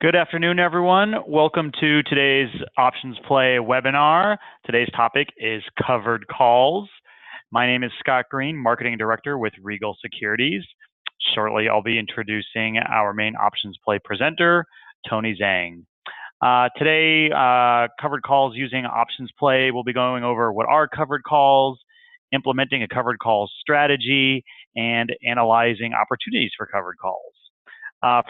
Good afternoon, everyone. Welcome to today's OptionsPlay webinar. Today's topic is covered calls. My name is Scott Green, Marketing Director with Regal Securities. Shortly, I'll be introducing our main OptionsPlay presenter, Tony Zhang. Today, covered calls using OptionsPlay, we'll be going over what are covered calls, implementing a covered call strategy, and analyzing opportunities for covered calls.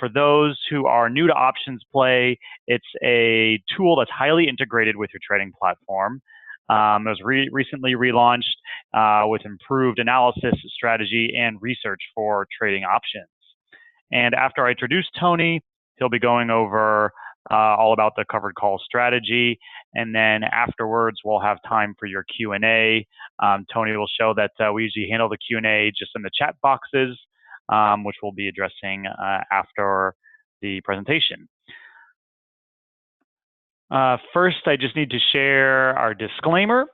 For those who are new to OptionsPlay, it's a tool that's highly integrated with your trading platform. It was recently relaunched with improved analysis, strategy, and research for trading options. And after I introduce Tony, he'll be going over all about the covered call strategy. And then afterwards, we'll have time for your Q&A. Tony will show that we usually handle the Q&A just in the chat boxes, which we'll be addressing after the presentation. First, I just need to share our disclaimer.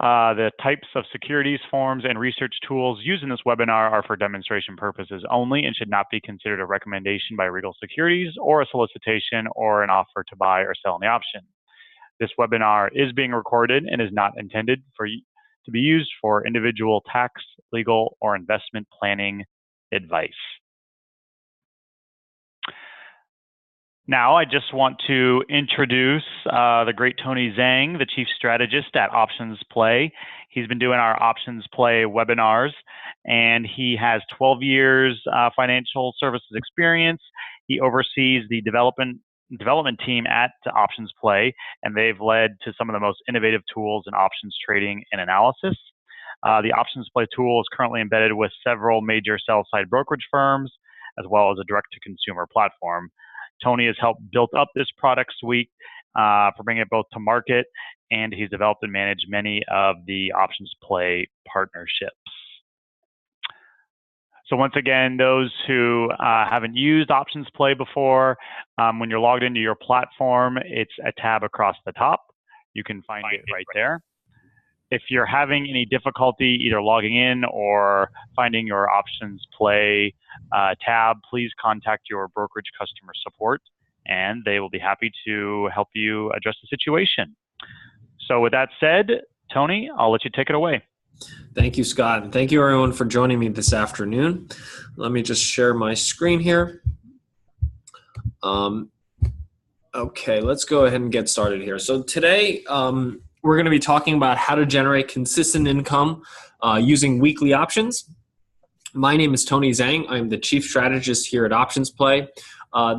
The types of securities forms and research tools used in this webinar are for demonstration purposes only and should not be considered a recommendation by Regal Securities or a solicitation or an offer to buy or sell an option. This webinar is being recorded and is not intended to be used for individual tax, legal, or investment planning advice. Now, I just want to introduce the great Tony Zhang, the Chief Strategist at OptionsPlay. He's been doing our OptionsPlay webinars, and he has 12 years financial services experience. He oversees the development team at OptionsPlay, and they've led to some of the most innovative tools in options trading and analysis. The OptionsPlay tool is currently embedded with several major sell-side brokerage firms, as well as a direct-to-consumer platform. Tony has helped build up this product suite for bringing it both to market, and he's developed and managed many of the OptionsPlay partnerships. So once again, those who haven't used OptionsPlay before, when you're logged into your platform, it's a tab across the top. You can find it right there. If you're having any difficulty either logging in or finding your OptionsPlay tab, please contact your brokerage customer support, and they will be happy to help you address the situation. So with that said, Tony, I'll let you take it away. Thank you, Scott, and thank you everyone for joining me this afternoon. Let me just share my screen here. Okay, let's go ahead and get started here. So today, we're going to be talking about how to generate consistent income using weekly options. My name is Tony Zhang. I'm the Chief Strategist here at OptionsPlay.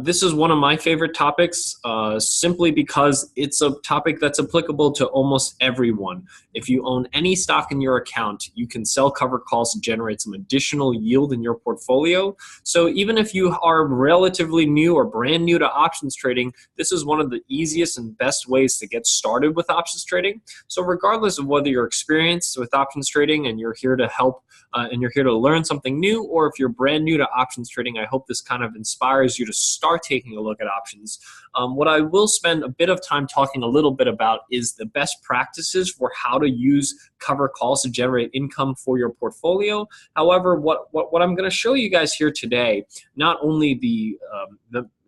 This is one of my favorite topics simply because it's a topic that's applicable to almost everyone. If you own any stock in your account, you can sell covered calls to generate some additional yield in your portfolio. So even if you are relatively new or brand new to options trading, this is one of the easiest and best ways to get started with options trading. So regardless of whether you're experienced with options trading and you're here to help and you're here to learn something new, or if you're brand new to options trading, I hope this kind of inspires you to start taking a look at options. What I will spend a bit of time talking a little bit about is the best practices for how to use cover calls to generate income for your portfolio. However, what I'm going to show you guys here today, not only the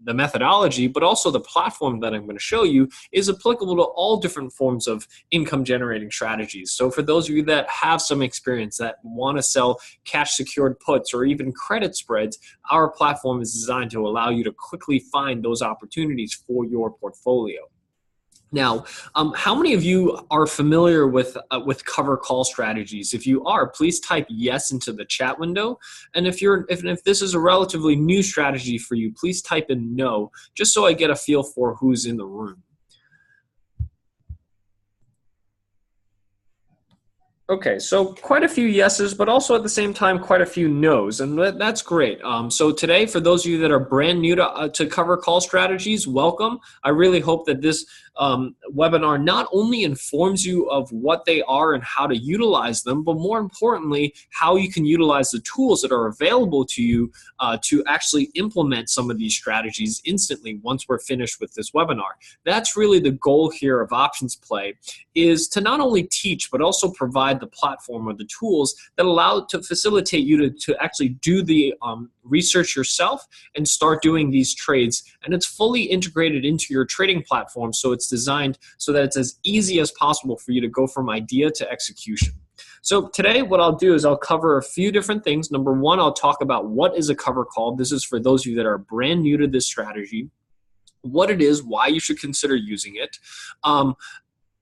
methodology, but also the platform that I'm going to show you is applicable to all different forms of income generating strategies. So for those of you that have some experience that want to sell cash secured puts or even credit spreads, our platform is designed to allow you to quickly find those opportunities for your portfolio. Now, how many of you are familiar with cover call strategies? If you are, please type yes into the chat window. And if this is a relatively new strategy for you, please type in no, just so I get a feel for who's in the room. Okay, so quite a few yeses, but also at the same time, quite a few nos, and that's great. So today, for those of you that are brand new to cover call strategies, welcome. I really hope that this webinar not only informs you of what they are and how to utilize them, but more importantly, how you can utilize the tools that are available to you to actually implement some of these strategies instantly once we're finished with this webinar. That's really the goal here of OptionsPlay, is to not only teach, but also provide provide the platform or the tools that allow to facilitate you to actually do the research yourself and start doing these trades. And it's fully integrated into your trading platform, so it's designed so that it's as easy as possible for you to go from idea to execution. So today what I'll do is I'll cover a few different things. Number one, I'll talk about what is a cover call. This is for those of you that are brand new to this strategy, what it is, why you should consider using it.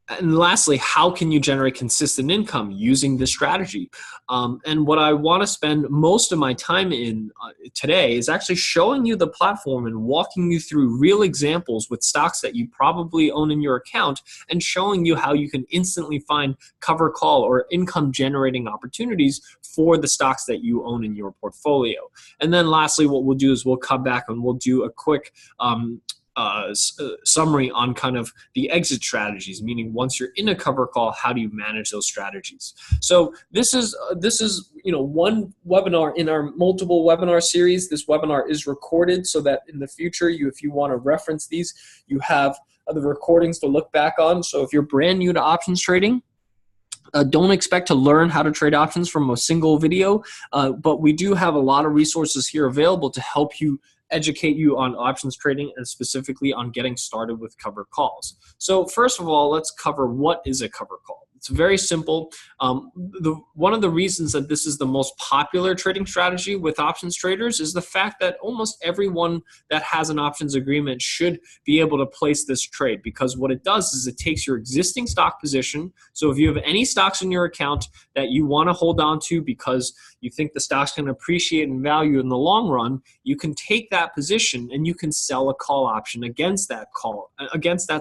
And lastly, how can you generate consistent income using this strategy? And what I want to spend most of my time in today is actually showing you the platform and walking you through real examples with stocks that you probably own in your account and showing you how you can instantly find cover call or income generating opportunities for the stocks that you own in your portfolio. And then lastly, what we'll do is we'll come back and we'll do a quick summary on kind of the exit strategies, meaning once you're in a cover call, how do you manage those strategies? So this is one webinar in our multiple webinar series. This webinar is recorded so that in the future, if you want to reference these, you have the recordings to look back on. So if you're brand new to options trading, don't expect to learn how to trade options from a single video, but we do have a lot of resources here available to help you educate you on options trading and specifically on getting started with cover calls. So first of all, let's cover what is a cover call. It's very simple. One of the reasons that this is the most popular trading strategy with options traders is the fact that almost everyone that has an options agreement should be able to place this trade, because what it does is it takes your existing stock position. So if you have any stocks in your account that you want to hold on to because you think the stock's going to appreciate in value in the long run, you can take that position and you can sell a call option against that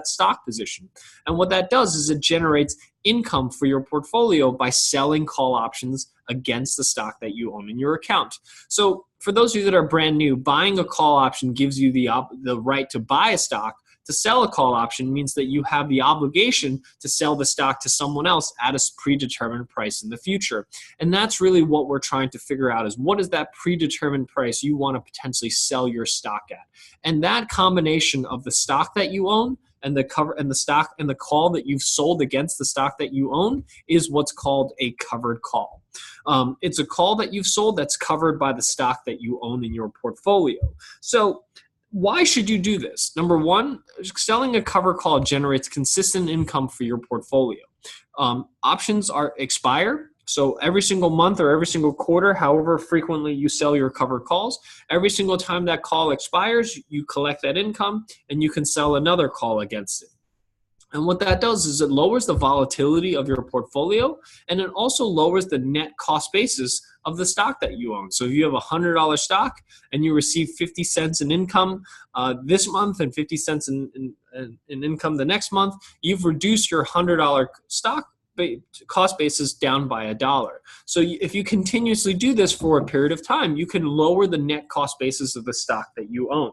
stock position. And what that does is it generates income for your portfolio by selling call options against the stock that you own in your account. So for those of you that are brand new, buying a call option gives you the right to buy a stock. To sell a call option means that you have the obligation to sell the stock to someone else at a predetermined price in the future. And that's really what we're trying to figure out, is what is that predetermined price you want to potentially sell your stock at. And that combination of the stock that you own and the cover and the stock and the call that you've sold against the stock that you own is what's called a covered call. It's a call that you've sold that's covered by the stock that you own in your portfolio. So why should you do this? Number one, selling a cover call generates consistent income for your portfolio. Options expire. So every single month or every single quarter, however frequently you sell your covered calls, every single time that call expires, you collect that income and you can sell another call against it. And what that does is it lowers the volatility of your portfolio, and it also lowers the net cost basis of the stock that you own. So if you have a $100 stock and you receive 50 cents in income this month and 50 cents in income the next month, you've reduced your $100 stock cost basis down by $1. So if you continuously do this for a period of time, you can lower the net cost basis of the stock that you own.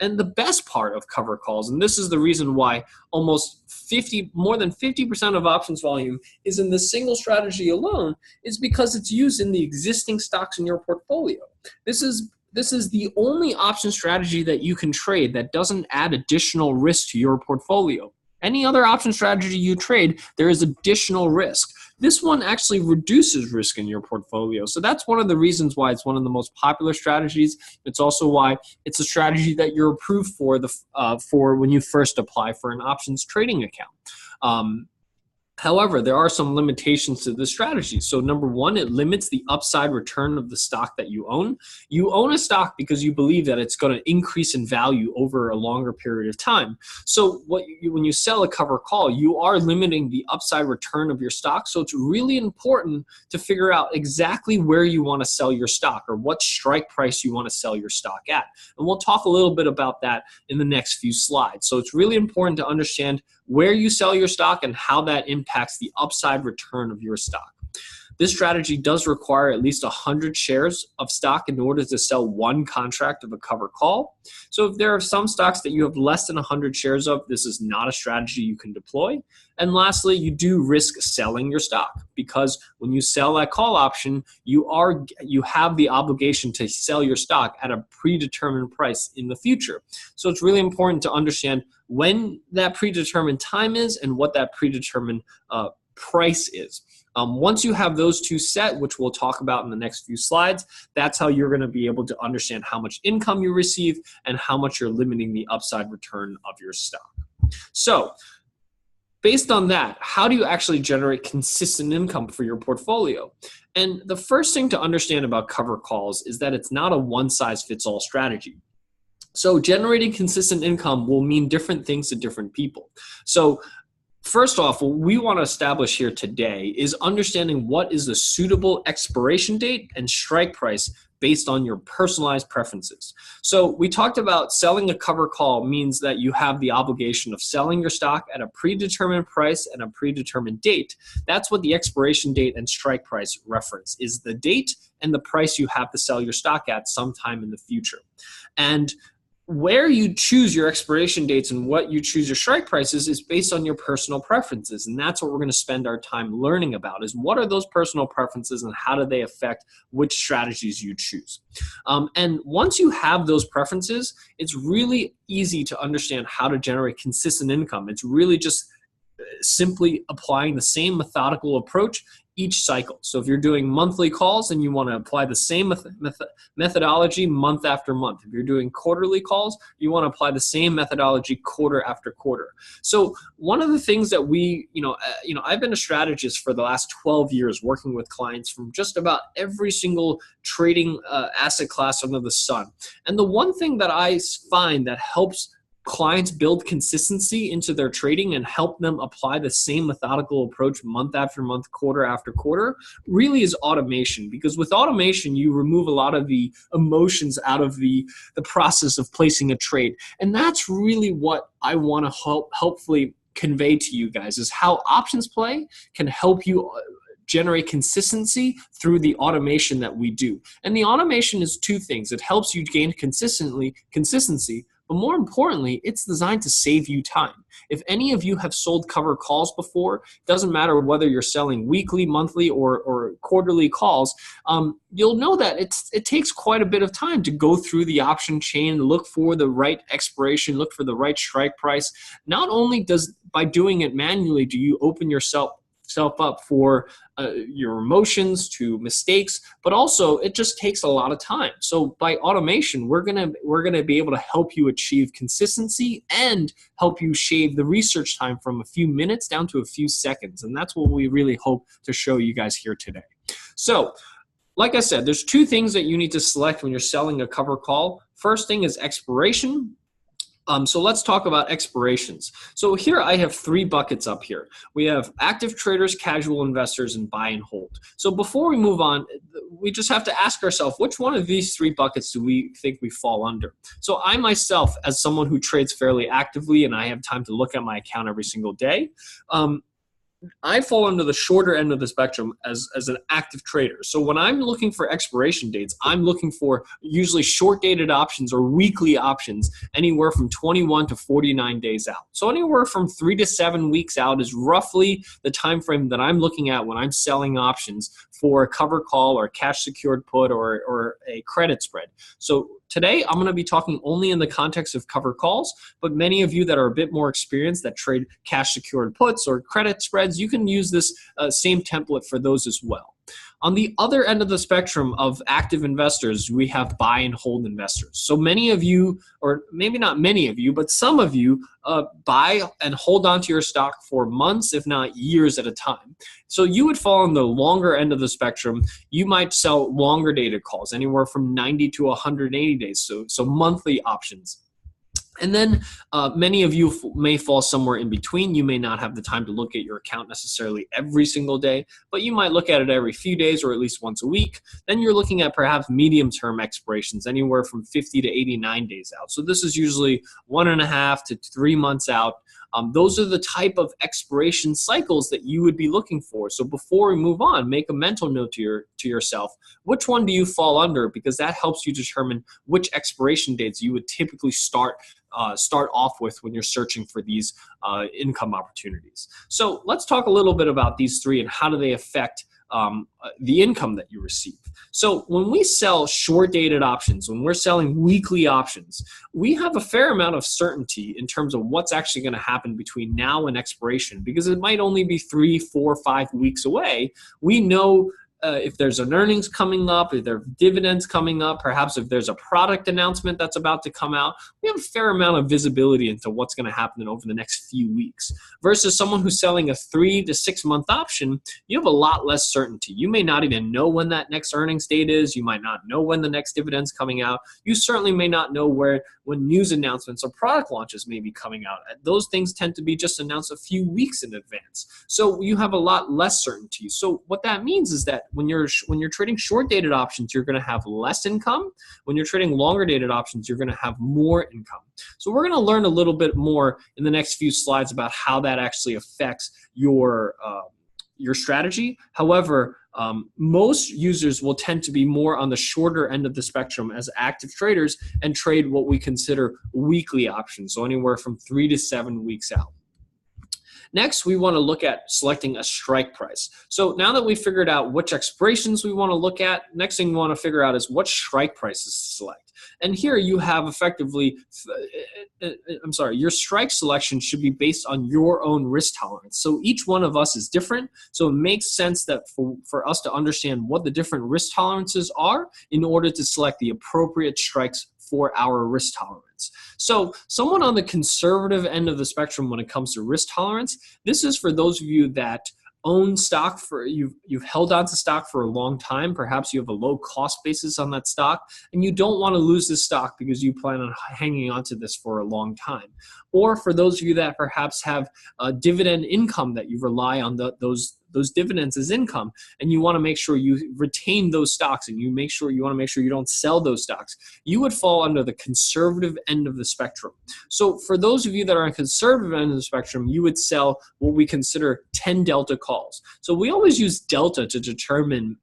And the best part of cover calls, and this is the reason why more than 50% of options volume is in the single strategy alone, is because it's used in the existing stocks in your portfolio. This is the only option strategy that you can trade that doesn't add additional risk to your portfolio. Any other option strategy you trade, there is additional risk. This one actually reduces risk in your portfolio. So that's one of the reasons why it's one of the most popular strategies. It's also why it's a strategy that you're approved for when you first apply for an options trading account. However, there are some limitations to this strategy. So number one, it limits the upside return of the stock that you own. You own a stock because you believe that it's going to increase in value over a longer period of time. So when you sell a cover call, you are limiting the upside return of your stock. So it's really important to figure out exactly where you want to sell your stock or what strike price you want to sell your stock at. And we'll talk a little bit about that in the next few slides. So it's really important to understand where you sell your stock and how that impacts the upside return of your stock. This strategy does require at least 100 shares of stock in order to sell one contract of a cover call. So if there are some stocks that you have less than 100 shares of, this is not a strategy you can deploy. And lastly, you do risk selling your stock, because when you sell that call option, you have the obligation to sell your stock at a predetermined price in the future. So it's really important to understand when that predetermined time is and what that predetermined price is. Once you have those two set, which we'll talk about in the next few slides, that's how you're going to be able to understand how much income you receive and how much you're limiting the upside return of your stock. So based on that, how do you actually generate consistent income for your portfolio? And the first thing to understand about covered calls is that it's not a one-size-fits-all strategy. So generating consistent income will mean different things to different people. So first off, what we want to establish here today is understanding what is the suitable expiration date and strike price based on your personalized preferences. So we talked about selling a covered call means that you have the obligation of selling your stock at a predetermined price and a predetermined date. That's what the expiration date and strike price reference is, the date and the price you have to sell your stock at sometime in the future. And where you choose your expiration dates and what you choose your strike prices is based on your personal preferences. And that's what we're going to spend our time learning about, is what are those personal preferences and how do they affect which strategies you choose. And once you have those preferences, it's really easy to understand how to generate consistent income. It's really just simply applying the same methodical approach each cycle. So if you're doing monthly calls and you want to apply the same methodology month after month. If you're doing quarterly calls, you want to apply the same methodology quarter after quarter. So one of the things that I've been a strategist for the last 12 years working with clients from just about every single trading asset class under the sun. And the one thing that I find that helps clients build consistency into their trading and help them apply the same methodical approach month after month, quarter after quarter, really is automation. Because with automation, you remove a lot of the emotions out of the process of placing a trade. And that's really what I want to hopefully convey to you guys, is how OptionsPlay can help you generate consistency through the automation that we do. And the automation is two things. It helps you gain consistency, but more importantly, it's designed to save you time. If any of you have sold covered calls before, it doesn't matter whether you're selling weekly, monthly, or quarterly calls, you'll know that it takes quite a bit of time to go through the option chain, look for the right expiration, look for the right strike price. Not only by doing it manually do you open yourself up for your emotions to mistakes, but also it just takes a lot of time. So by automation, we're gonna be able to help you achieve consistency and help you shave the research time from a few minutes down to a few seconds. And that's what we really hope to show you guys here today. So like I said, there's two things that you need to select when you're selling a covered call. First thing is expiration. So let's talk about expirations. So here I have three buckets up here. We have active traders, casual investors, and buy and hold. So before we move on, we just have to ask ourselves, which one of these three buckets do we think we fall under? So I myself, as someone who trades fairly actively and I have time to look at my account every single day, I fall under the shorter end of the spectrum as an active trader. So when I'm looking for expiration dates, I'm looking for usually short-dated options or weekly options, anywhere from 21 to 49 days out. So anywhere from 3 to 7 weeks out is roughly the time frame that I'm looking at when I'm selling options for a covered call or a cash secured put or a credit spread. So today, I'm going to be talking only in the context of covered calls, but many of you that are a bit more experienced that trade cash secured puts or credit spreads, you can use this same template for those as well. On the other end of the spectrum of active investors, we have buy and hold investors. So many of you, or maybe not many of you, but some of you buy and hold onto your stock for months, if not years at a time. So you would fall on the longer end of the spectrum. You might sell longer dated calls, anywhere from 90 to 180 days, so monthly options. And then many of you may fall somewhere in between. You may not have the time to look at your account necessarily every single day, but you might look at it every few days or at least once a week. Then you're looking at perhaps medium-term expirations, anywhere from 50 to 89 days out. So this is usually 1.5 to 3 months out. Those are the type of expiration cycles that you would be looking for. So before we move on, make a mental note to yourself. Which one do you fall under? Because that helps you determine which expiration dates you would typically start off with when you're searching for these income opportunities. So let's talk a little bit about these three and how do they affect the income that you receive. So when we sell short-dated options, when we're selling weekly options, we have a fair amount of certainty in terms of what's actually going to happen between now and expiration, because it might only be 3, 4, 5 weeks away. We know if there's an earnings coming up, if there are dividends coming up, perhaps if there's a product announcement that's about to come out, we have a fair amount of visibility into what's going to happen over the next few weeks. Versus someone who's selling a 3 to 6 month option, you have a lot less certainty. You may not even know when that next earnings date is. You might not know when the next dividend's coming out. You certainly may not know when news announcements or product launches may be coming out. Those things tend to be just announced a few weeks in advance. So you have a lot less certainty. So what that means is that when you're trading short-dated options, you're going to have less income. When you're trading longer-dated options, you're going to have more income. So we're going to learn a little bit more in the next few slides about how that actually affects your strategy. However, most users will tend to be more on the shorter end of the spectrum as active traders and trade what we consider weekly options, so anywhere from 3 to 7 weeks out. Next, we want to look at selecting a strike price. So now that we've figured out which expirations we want to look at, next thing we want to figure out is what strike prices to select. And here you have effectively, your strike selection should be based on your own risk tolerance. So each one of us is different. So it makes sense that for us to understand what the different risk tolerances are in order to select the appropriate strikes for our risk tolerance. So someone on the conservative end of the spectrum when it comes to risk tolerance, this is for those of you that own stock you've held on to stock for a long time. Perhaps you have a low cost basis on that stock and you don't want to lose this stock because you plan on hanging on to this for a long time. Or for those of you that perhaps have a dividend income that you rely on those dividends as income, and you want to make sure you retain those stocks, and you want to make sure you don't sell those stocks, you would fall under the conservative end of the spectrum. So for those of you that are on the conservative end of the spectrum, you would sell what we consider 10 delta calls. So we always use delta to determine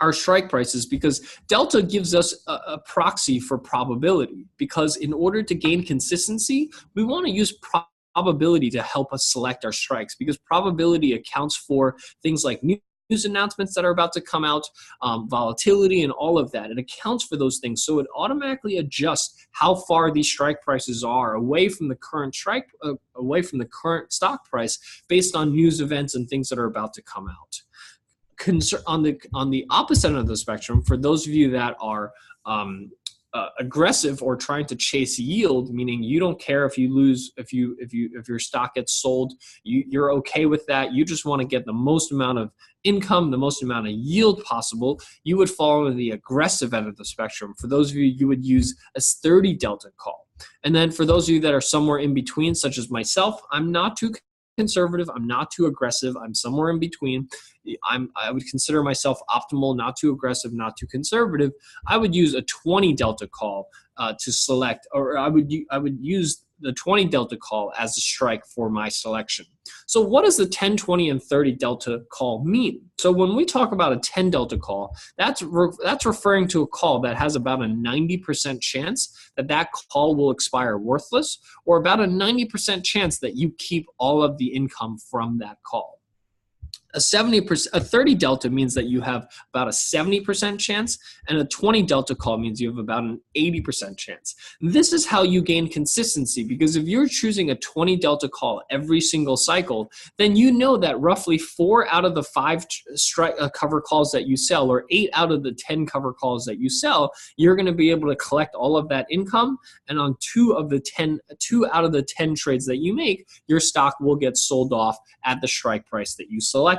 our strike prices because delta gives us a proxy for probability, because in order to gain consistency, we want to use probability to help us select our strikes, because probability accounts for things like news announcements that are about to come out, volatility and all of that. It accounts for those things. So it automatically adjusts how far these strike prices are away from the current stock price based on news events and things that are about to come out. On the opposite end of the spectrum, for those of you that are aggressive or trying to chase yield, meaning you don't care if you lose, if your stock gets sold, you're okay with that. You just want to get the most amount of income, the most amount of yield possible. You would fall into the aggressive end of the spectrum. For those of you, you would use a 30 delta call. And then for those of you that are somewhere in between, such as myself, I'm not too conservative, I'm not too aggressive, I'm somewhere in between. I would consider myself optimal, not too aggressive, not too conservative. I would use a 20 delta call to select, or I would use the 20 delta call as a strike for my selection. So what does the 10, 20, and 30 delta call mean? So when we talk about a 10 delta call, that's referring to a call that has about a 90% chance that call will expire worthless, or about a 90% chance that you keep all of the income from that call. A 30 delta means that you have about a 70% chance, and a 20 delta call means you have about an 80% chance. This is how you gain consistency, because if you're choosing a 20 delta call every single cycle, then you know that roughly 4 out of the 5 cover calls that you sell, or 8 out of the 10 cover calls that you sell, you're going to be able to collect all of that income, and on 2 out of the 10 trades that you make, your stock will get sold off at the strike price that you selected.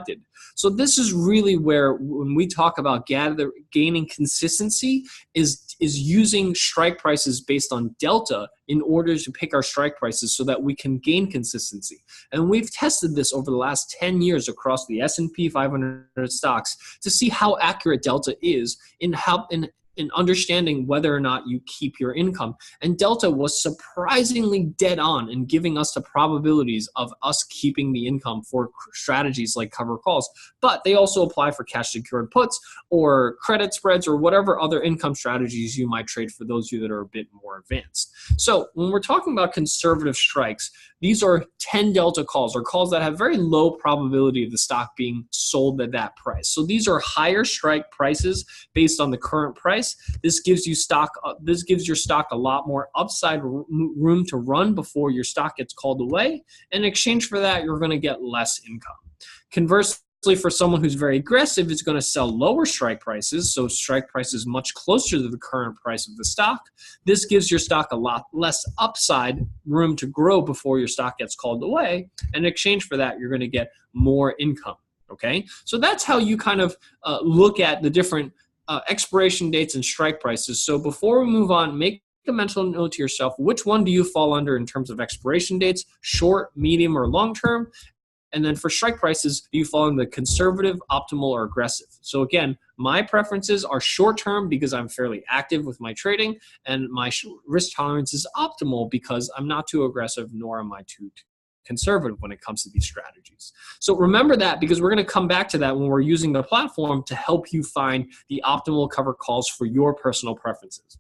So this is really where, when we talk about gaining consistency, is using strike prices based on delta in order to pick our strike prices so that we can gain consistency. And we've tested this over the last 10 years across the S&P 500 stocks to see how accurate delta is in understanding whether or not you keep your income. And delta was surprisingly dead on in giving us the probabilities of us keeping the income for strategies like cover calls. But they also apply for cash secured puts or credit spreads or whatever other income strategies you might trade for those of you that are a bit more advanced. So when we're talking about conservative strikes, these are 10 delta calls, or calls that have very low probability of the stock being sold at that price. So these are higher strike prices based on the current price. This gives you stock. This gives your stock a lot more upside room to run before your stock gets called away. In exchange for that, you're going to get less income. Conversely, for someone who's very aggressive, is going to sell lower strike prices, so strike prices much closer to the current price of the stock. This gives your stock a lot less upside room to grow before your stock gets called away. In exchange for that, you're going to get more income. Okay, so that's how you kind of look at the different expiration dates and strike prices. So before we move on, make a mental note to yourself, which one do you fall under in terms of expiration dates, short, medium, or long term? And then for strike prices, do you fall in the conservative, optimal, or aggressive? So again, my preferences are short-term because I'm fairly active with my trading, and my risk tolerance is optimal because I'm not too aggressive, nor am I too conservative when it comes to these strategies. So remember that, because we're going to come back to that when we're using the platform to help you find the optimal cover calls for your personal preferences.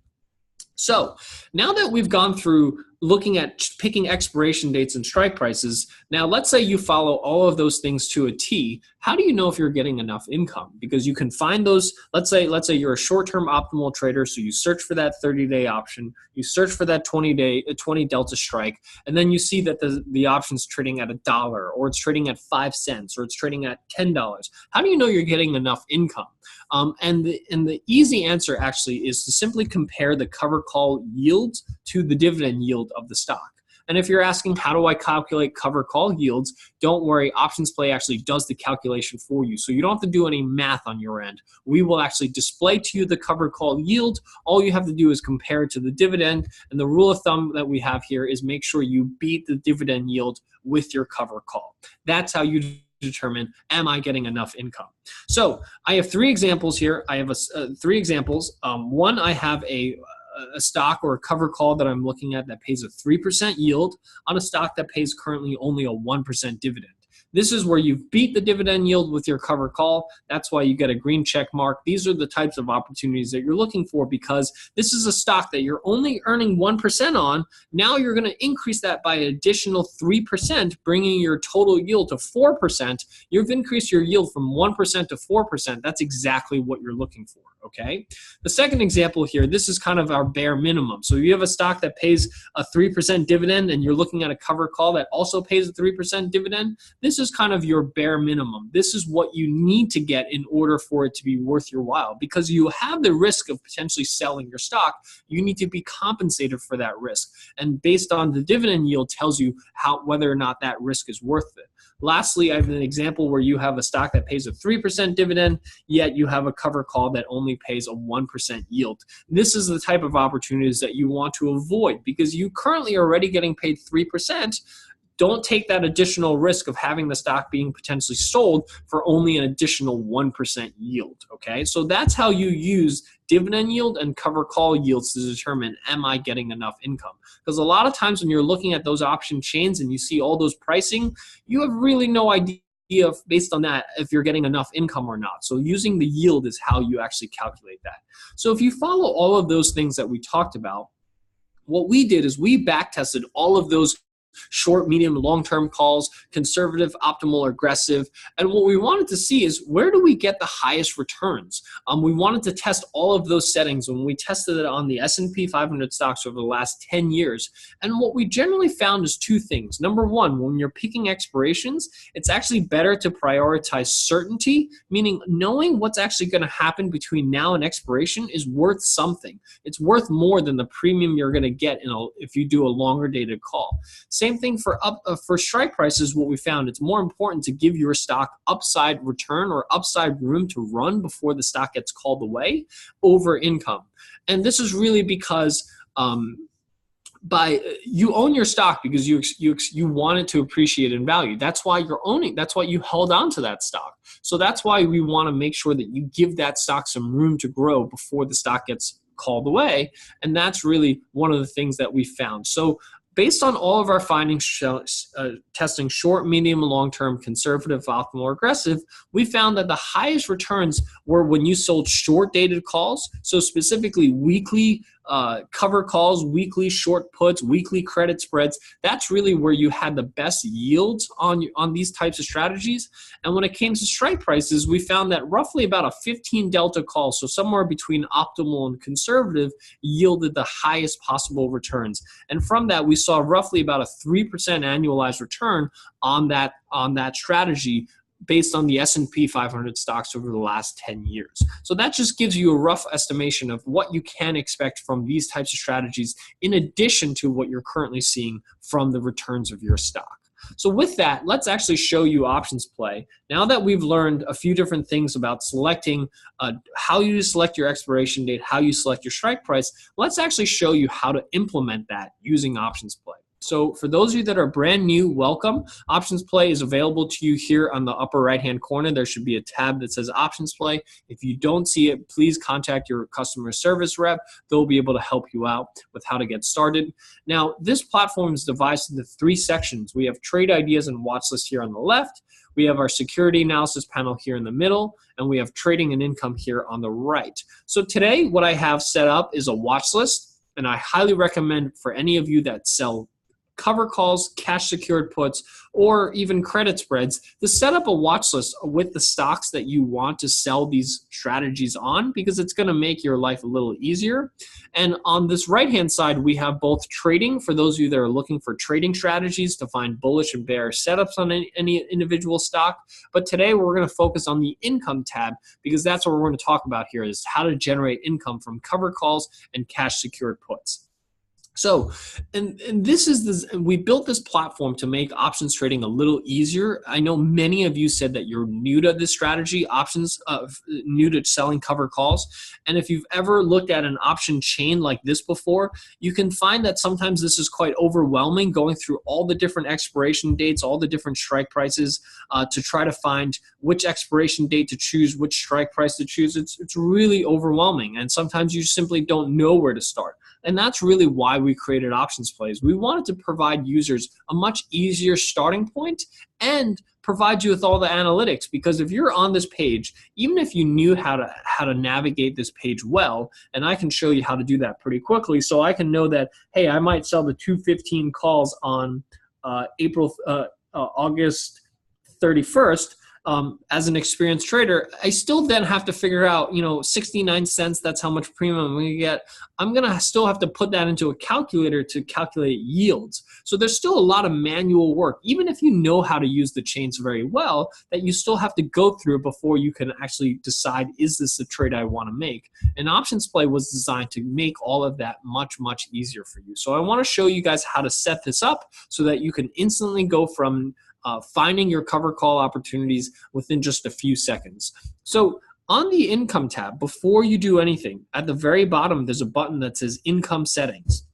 So now that we've gone through looking at picking expiration dates and strike prices, now let's say you follow all of those things to a T. How do you know if you're getting enough income? Because you can find those, let's say you're a short-term optimal trader, so you search for that 30-day option, you search for that 20 delta strike, and then you see that the option's trading at $1, or it's trading at 5 cents, or it's trading at $10. How do you know you're getting enough income? And the easy answer actually is to simply compare the cover call yields to the dividend yield of the stock. And if you're asking, how do I calculate cover call yields? Don't worry, OptionsPlay actually does the calculation for you. So you don't have to do any math on your end. We will actually display to you the cover call yield. All you have to do is compare it to the dividend. And the rule of thumb that we have here is make sure you beat the dividend yield with your cover call. That's how you determine, am I getting enough income? So I have 3 examples here. I have 3 examples. One, I have a stock or a cover call that I'm looking at that pays a 3% yield on a stock that pays currently only a 1% dividend. This is where you beat the dividend yield with your cover call. That's why you get a green check mark. These are the types of opportunities that you're looking for, because this is a stock that you're only earning 1% on. Now you're going to increase that by an additional 3%, bringing your total yield to 4%. You've increased your yield from 1% to 4%. That's exactly what you're looking for, okay? The second example here, this is kind of our bare minimum. So you have a stock that pays a 3% dividend, and you're looking at a cover call that also pays a 3% dividend. This is kind of your bare minimum. This is what you need to get in order for it to be worth your while, because you have the risk of potentially selling your stock. You need to be compensated for that risk, and based on the dividend yield tells you whether or not that risk is worth it. Lastly, I have an example where you have a stock that pays a 3% dividend, yet you have a cover call that only pays a 1% yield. This is the type of opportunities that you want to avoid, because you currently are already getting paid 3%. Don't take that additional risk of having the stock being potentially sold for only an additional 1% yield, okay? So that's how you use dividend yield and cover call yields to determine, am I getting enough income? Because a lot of times when you're looking at those option chains and you see all those pricing, you have really no idea based on that if you're getting enough income or not. So using the yield is how you actually calculate that. So if you follow all of those things that we talked about, what we did is we back tested all of those short, medium, long-term calls, conservative, optimal, aggressive. And what we wanted to see is, where do we get the highest returns? We wanted to test all of those settings when we tested it on the S&P 500 stocks over the last 10 years. And what we generally found is 2 things. Number one, when you're picking expirations, it's actually better to prioritize certainty, meaning knowing what's actually going to happen between now and expiration is worth something. It's worth more than the premium you're going to get if you do a longer dated call. Same thing for strike prices. What we found, it's more important to give your stock upside return or upside room to run before the stock gets called away over income. And this is really because you own your stock because you want it to appreciate in value. That's why you're owning. That's why you held on to that stock. So that's why we want to make sure that you give that stock some room to grow before the stock gets called away. And that's really one of the things that we found. So based on all of our findings testing short, medium, and long-term, conservative, optimal, or aggressive, we found that the highest returns were when you sold short-dated calls, so specifically weekly cover calls, weekly short puts, weekly credit spreads, that's really where you had the best yields on these types of strategies. And when it came to strike prices, we found that roughly about a 15 delta call, so somewhere between optimal and conservative, yielded the highest possible returns. And from that, we saw roughly about a 3% annualized return on that strategy based on the S&P 500 stocks over the last 10 years. So that just gives you a rough estimation of what you can expect from these types of strategies in addition to what you're currently seeing from the returns of your stock. So with that, let's actually show you OptionsPlay. Now that we've learned a few different things about selecting how you select your expiration date, how you select your strike price, let's actually show you how to implement that using OptionsPlay. So for those of you that are brand new, welcome. OptionsPlay is available to you here on the upper right-hand corner. There should be a tab that says OptionsPlay. If you don't see it, please contact your customer service rep. They'll be able to help you out with how to get started. Now, this platform is divided into 3 sections. We have trade ideas and watch list here on the left. We have our security analysis panel here in the middle, and we have trading and income here on the right. So today, what I have set up is a watch list, and I highly recommend for any of you that sell cover calls, cash secured puts, or even credit spreads, to set up a watch list with the stocks that you want to sell these strategies on, because it's going to make your life a little easier. And on this right-hand side, we have both trading for those of you that are looking for trading strategies to find bullish and bearish setups on any individual stock. But today we're going to focus on the income tab, because that's what we're going to talk about here, is how to generate income from cover calls and cash secured puts. So, and we built this platform to make options trading a little easier. I know many of you said that you're new to this strategy, new to selling cover calls. And if you've ever looked at an option chain like this before, you can find that sometimes this is quite overwhelming, going through all the different expiration dates, all the different strike prices to try to find which expiration date to choose, which strike price to choose. It's really overwhelming. And sometimes you simply don't know where to start. And that's really why we created OptionsPlay. We wanted to provide users a much easier starting point and provide you with all the analytics, because if you're on this page, even if you knew how to navigate this page well, and I can show you how to do that pretty quickly, so I can know that, hey, I might sell the 215 calls on August 31st. As an experienced trader, I still then have to figure out, 69 cents, that's how much premium I'm going to get. I'm going to still have to put that into a calculator to calculate yields. So there's still a lot of manual work, even if you know how to use the chains very well, that you still have to go through before you can actually decide, is this the trade I want to make? And OptionsPlay was designed to make all of that much, much easier for you. So I want to show you guys how to set this up so that you can instantly go from finding your cover call opportunities within just a few seconds. So on the income tab, before you do anything, at the very bottom, there's a button that says income settings.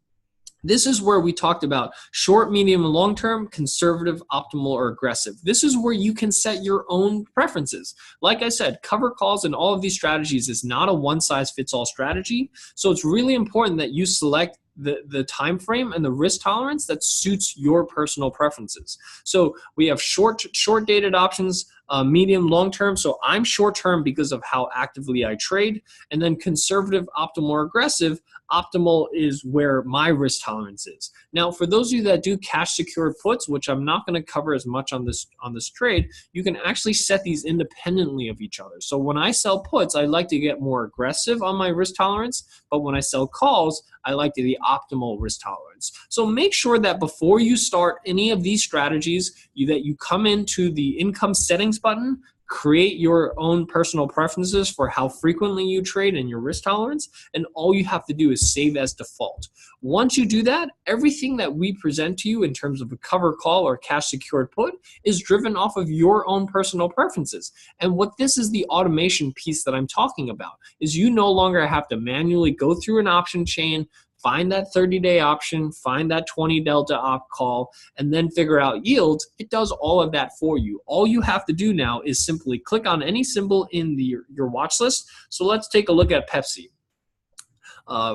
This is where we talked about short, medium, and long-term, conservative, optimal, or aggressive. This is where you can set your own preferences. Like I said, cover calls and all of these strategies is not a one-size-fits-all strategy. So it's really important that you select the time frame and the risk tolerance that suits your personal preferences. So we have short dated options, medium, long term. So I'm short term because of how actively I trade, and then conservative, optimal, or aggressive. Optimal is where my risk tolerance is. Now, for those of you that do cash secured puts, which I'm not going to cover as much on this trade, you can actually set these independently of each other. So when I sell puts, I like to get more aggressive on my risk tolerance, but when I sell calls, I like to the optimal risk tolerance. So make sure that before you start any of these strategies, that you come into the income settings button, create your own personal preferences for how frequently you trade and your risk tolerance, and all you have to do is save as default. Once you do that, everything that we present to you in terms of a cover call or cash secured put is driven off of your own personal preferences. And what this is the automation piece that I'm talking about, is you no longer have to manually go through an option chain, find that 30-day option, find that 20 delta op call, and then figure out yields. It does all of that for you. All you have to do now is simply click on any symbol in your watch list. So let's take a look at Pepsi.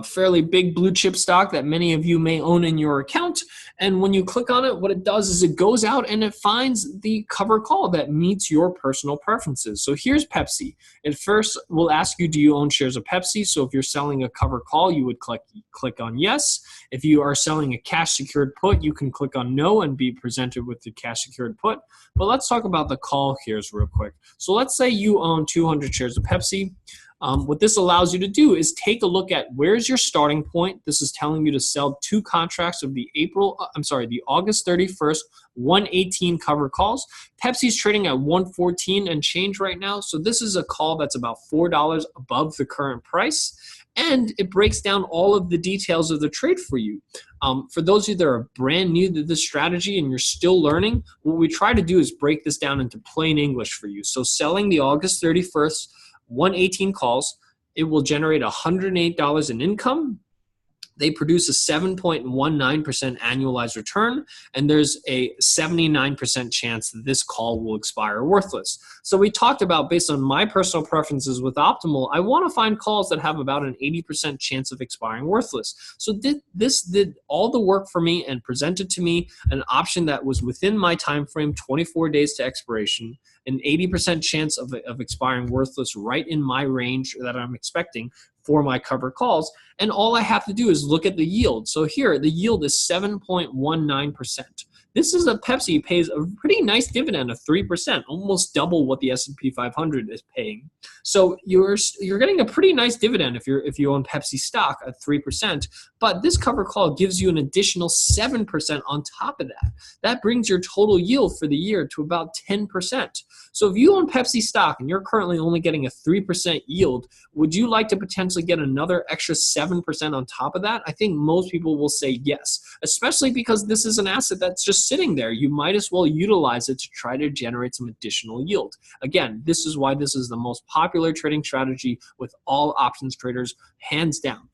fairly big blue chip stock that many of you may own in your account. And when you click on it, what it does is it goes out and it finds the cover call that meets your personal preferences. So here's Pepsi. At first, we'll ask you, do you own shares of Pepsi? So if you're selling a cover call, you would click on yes. If you are selling a cash secured put, you can click on no and be presented with the cash secured put. But let's talk about the call here real quick. So let's say you own 200 shares of Pepsi. What this allows you to do is take a look at where's your starting point. This is telling you to sell 2 contracts of the August 31st 118 cover calls. Pepsi's trading at 114 and change right now. So this is a call that's about $4 above the current price. And it breaks down all of the details of the trade for you. For those of you that are brand new to this strategy and you're still learning, what we try to do is break this down into plain English for you. So selling the August 31st 118 calls, it will generate $108 in income. They produce a 7.19% annualized return, and there's a 79% chance that this call will expire worthless. So we talked about, based on my personal preferences with Optimal, I want to find calls that have about an 80% chance of expiring worthless. So this did all the work for me and presented to me an option that was within my time frame, 24 days to expiration, an 80% chance of expiring worthless right in my range that I'm expecting for my cover calls. And all I have to do is look at the yield. So here, the yield is 7.19%. This is a Pepsi pays a pretty nice dividend of 3%, almost double what the S&P 500 is paying. So you're getting a pretty nice dividend if you own Pepsi stock at 3%. But this cover call gives you an additional 7% on top of that. That brings your total yield for the year to about 10%. So if you own Pepsi stock and you're currently only getting a 3% yield, would you like to potentially get another extra 7% on top of that? I think most people will say yes, especially because this is an asset that's just sitting there. You might as well utilize it to try to generate some additional yield. Again, this is why this is the most popular trading strategy with all options traders, hands down,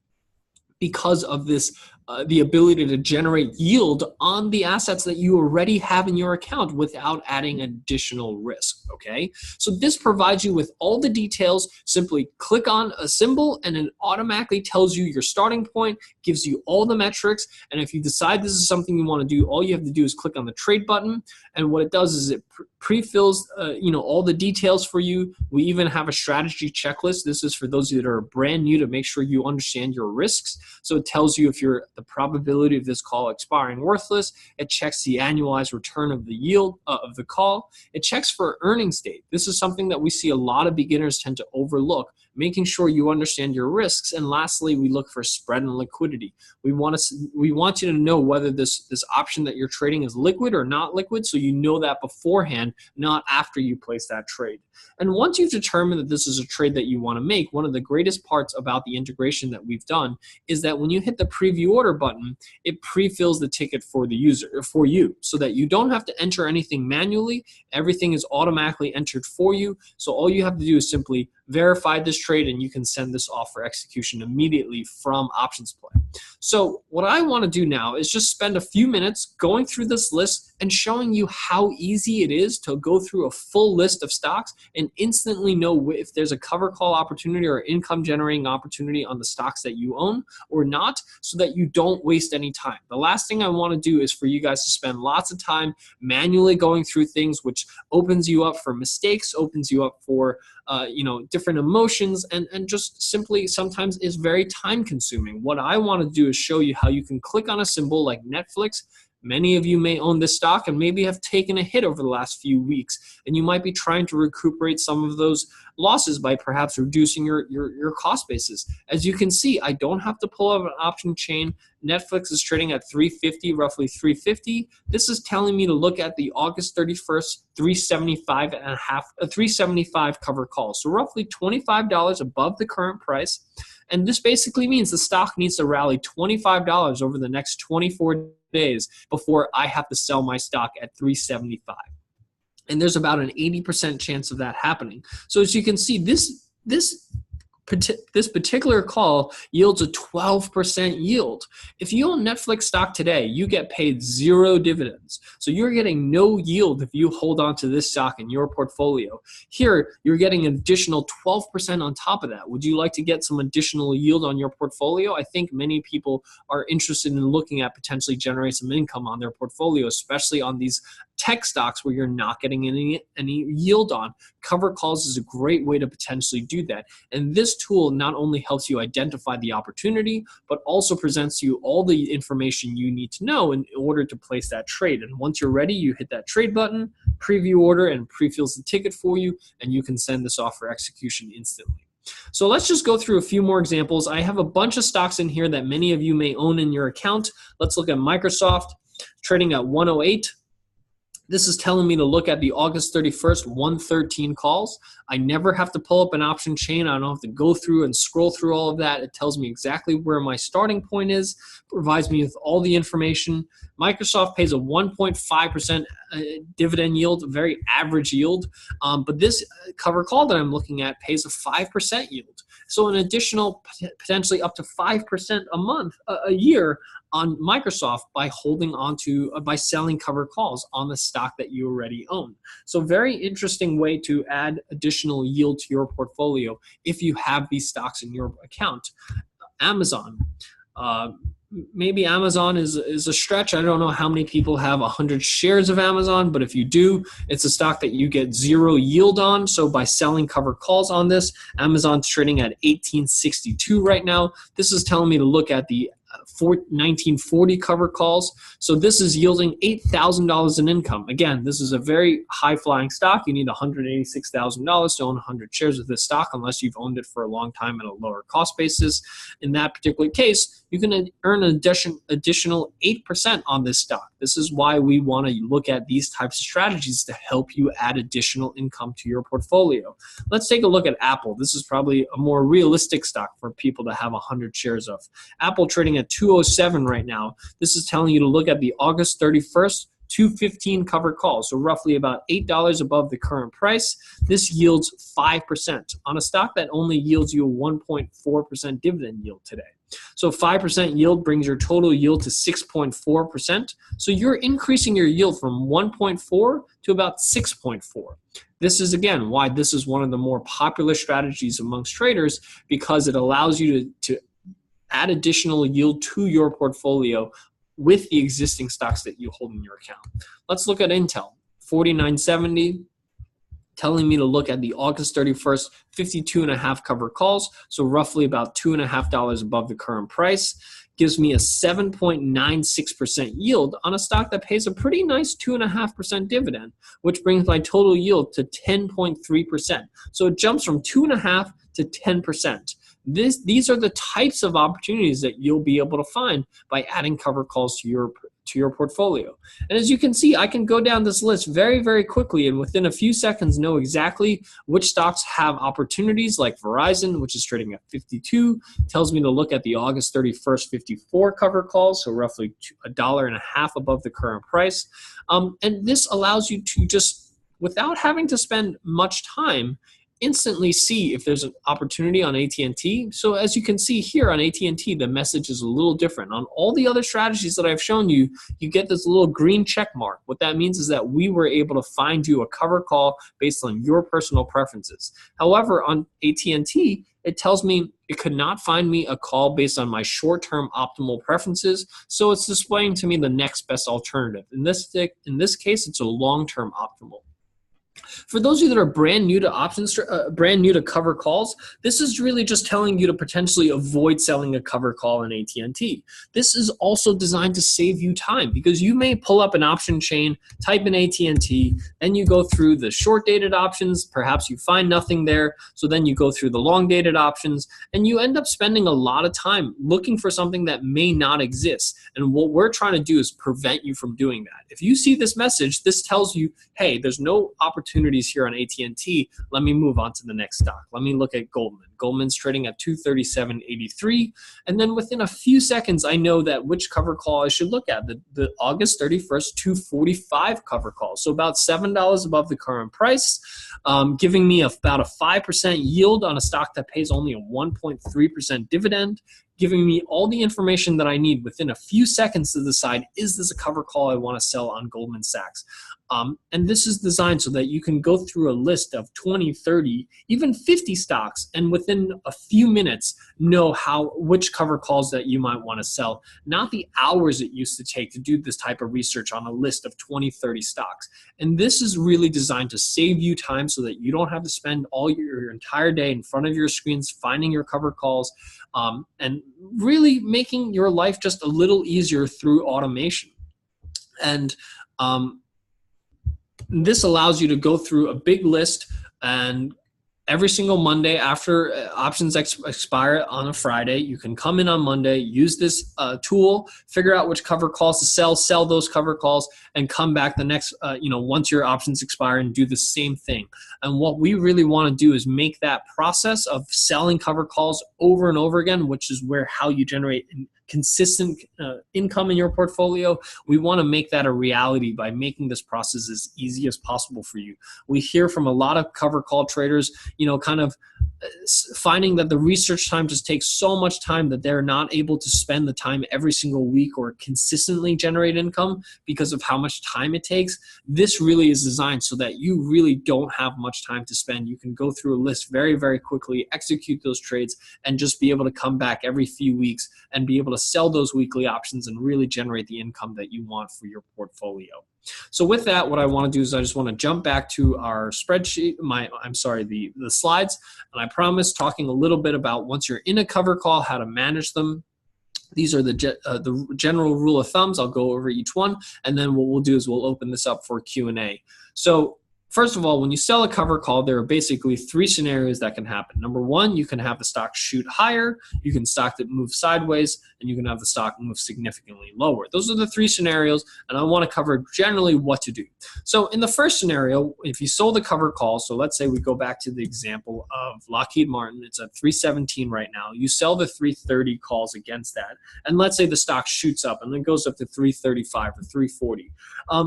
because of this, the ability to generate yield on the assets that you already have in your account without adding additional risk, okay? So this provides you with all the details. Simply click on a symbol and it automatically tells you your starting point, gives you all the metrics, and if you decide this is something you want to do, all you have to do is click on the trade button, and what it does is it pre-fills all the details for you. We even have a strategy checklist. This is for those of you that are brand new to make sure you understand your risks. So it tells you if you're the probability of this call expiring worthless. It checks the annualized return of the yield of the call. It checks for earnings date. This is something that we see a lot of beginners tend to overlook, making sure you understand your risks. And lastly, we look for spread and liquidity. We want you to know whether this option that you're trading is liquid or not liquid, so you know that beforehand, not after you place that trade. And once you've determined that this is a trade that you want to make, one of the greatest parts about the integration that we've done is that when you hit the preview order button, it pre-fills the ticket for the user, for you, so that you don't have to enter anything manually. Everything is automatically entered for you. So all you have to do is simply verify this trade and you can send this off for execution immediately from OptionsPlay. So what I want to do now is just spend a few minutes going through this list and showing you how easy it is to go through a full list of stocks and instantly know if there's a cover call opportunity or income generating opportunity on the stocks that you own or not, so that you don't waste any time. The last thing I want to do is for you guys to spend lots of time manually going through things, which opens you up for mistakes, opens you up for different emotions, and just simply sometimes is very time consuming. What I want to do is show you how you can click on a symbol like Netflix. Many of you may own this stock and maybe have taken a hit over the last few weeks, and you might be trying to recuperate some of those losses by perhaps reducing your cost basis. As you can see, I don't have to pull up an option chain. Netflix is trading at 350, roughly 350. This is telling me to look at the August 31st 375 cover call. So roughly $25 above the current price. And this basically means the stock needs to rally $25 over the next 24 days before I have to sell my stock at 375. And there's about an 80% chance of that happening. So as you can see, this this particular call yields a 12% yield. If you own Netflix stock today, you get paid 0 dividends. So you're getting no yield if you hold on to this stock in your portfolio. Here, you're getting an additional 12% on top of that. Would you like to get some additional yield on your portfolio? I think many people are interested in looking at potentially generating some income on their portfolio, especially on these tech stocks where you're not getting any yield on. Cover calls is a great way to potentially do that. And this tool not only helps you identify the opportunity, but also presents you all the information you need to know in order to place that trade. And once you're ready, you hit that trade button, preview order, and pre-fills the ticket for you, and you can send this off for execution instantly. So let's just go through a few more examples. I have a bunch of stocks in here that many of you may own in your account. Let's look at Microsoft, trading at 108. This is telling me to look at the August 31st, 113 calls. I never have to pull up an option chain. I don't have to go through and scroll through all of that. It tells me exactly where my starting point is, provides me with all the information. Microsoft pays a 1.5% dividend yield, a very average yield. But this cover call that I'm looking at pays a 5% yield. So an additional potentially up to 5% a month, a year on Microsoft by holding on to, by selling cover calls on the stock that you already own. So very interesting way to add additional yield to your portfolio if you have these stocks in your account. Amazon. Maybe Amazon is a stretch. I don't know how many people have 100 shares of Amazon, but if you do, it's a stock that you get 0 yield on. So by selling cover calls on this, Amazon's trading at 1862 right now. This is telling me to look at the 1940 cover calls. So this is yielding $8,000 in income. Again, this is a very high-flying stock. You need $186,000 to own 100 shares of this stock unless you've owned it for a long time at a lower cost basis. In that particular case, you can earn an additional 8% on this stock. This is why we want to look at these types of strategies to help you add additional income to your portfolio. Let's take a look at Apple. This is probably a more realistic stock for people to have 100 shares of. Apple trading at 207 right now. This is telling you to look at the August 31st, 215 cover call, so roughly about $8 above the current price. This yields 5% on a stock that only yields you a 1.4% dividend yield today. So 5% yield brings your total yield to 6.4%. So you're increasing your yield from 1.4 to about 6.4. This is, again, why this is one of the more popular strategies amongst traders, because it allows you to add additional yield to your portfolio with the existing stocks that you hold in your account. Let's look at Intel, 4970, telling me to look at the August 31st, 52.5 cover calls, so roughly about $2.50 above the current price. Gives me a 7.96% yield on a stock that pays a pretty nice 2.5% dividend, which brings my total yield to 10.3%. So it jumps from 2.5 to 10%. These are the types of opportunities that you'll be able to find by adding cover calls to your portfolio. And as you can see, I can go down this list very, very quickly and within a few seconds know exactly which stocks have opportunities, like Verizon, which is trading at 52, tells me to look at the August 31st 54 cover calls, so roughly $1.50 above the current price. And this allows you to just, without having to spend much time, instantly see if there's an opportunity on AT&T. So as you can see here on AT&T, the message is a little different. On all the other strategies that I've shown you, you get this little green check mark. What that means is that we were able to find you a cover call based on your personal preferences. However, on AT&T, it tells me it could not find me a call based on my short-term optimal preferences, so it's displaying to me the next best alternative. In this case, it's a long-term optimal. For those of you that are brand new to brand new to cover calls, this is really just telling you to potentially avoid selling a cover call in AT&T. This is also designed to save you time, because you may pull up an option chain, type in AT&T, then you go through the short-dated options, perhaps you find nothing there, so then you go through the long-dated options, and you end up spending a lot of time looking for something that may not exist. And what we're trying to do is prevent you from doing that. If you see this message, this tells you, hey, there's no opportunities here on AT&T. Let me move on to the next stock. Let me look at Goldman. Goldman's trading at 237.83. And then within a few seconds, I know that which cover call I should look at, the August 31st, 245 cover call. So about $7 above the current price, giving me about a 5% yield on a stock that pays only a 1.3% dividend, giving me all the information that I need within a few seconds to decide, is this a cover call I want to sell on Goldman Sachs? And this is designed so that you can go through a list of 20, 30, even 50 stocks, and within a few minutes know which cover calls that you might want to sell, not the hours it used to take to do this type of research on a list of 20, 30 stocks. And this is really designed to save you time so that you don't have to spend all your entire day in front of your screens finding your cover calls, and really making your life just a little easier through automation. And this allows you to go through a big list, and every single Monday after options expire on a Friday, you can come in on Monday, use this tool, figure out which cover calls to sell those cover calls, and come back the next, once your options expire and do the same thing. And what we really want to do is make that process of selling cover calls over and over again, which is how you generate consistent income in your portfolio. We want to make that a reality by making this process as easy as possible for you. We hear from a lot of cover call traders, kind of finding that the research time just takes so much time that they're not able to spend the time every single week or consistently generate income because of how much time it takes. This really is designed so that you really don't have much time to spend. You can go through a list very, very quickly, execute those trades, and just be able to come back every few weeks and be able to sell those weekly options and really generate the income that you want for your portfolio. So with that, what I want to do is I just want to jump back to our spreadsheet, the slides, and I promise talking a little bit about once you're in a cover call, how to manage them. These are the general rule of thumbs. I'll go over each one, and then what we'll do is we'll open this up for Q&A. So first of all, when you sell a cover call, there are basically three scenarios that can happen. Number one, you can have the stock shoot higher, you can stock that move sideways, and you can have the stock move significantly lower. Those are the three scenarios, and I want to cover generally what to do. So in the first scenario, if you sold a cover call, so let's say we go back to the example of Lockheed Martin, it's at 317 right now. You sell the 330 calls against that, and let's say the stock shoots up and then goes up to 335 or 340.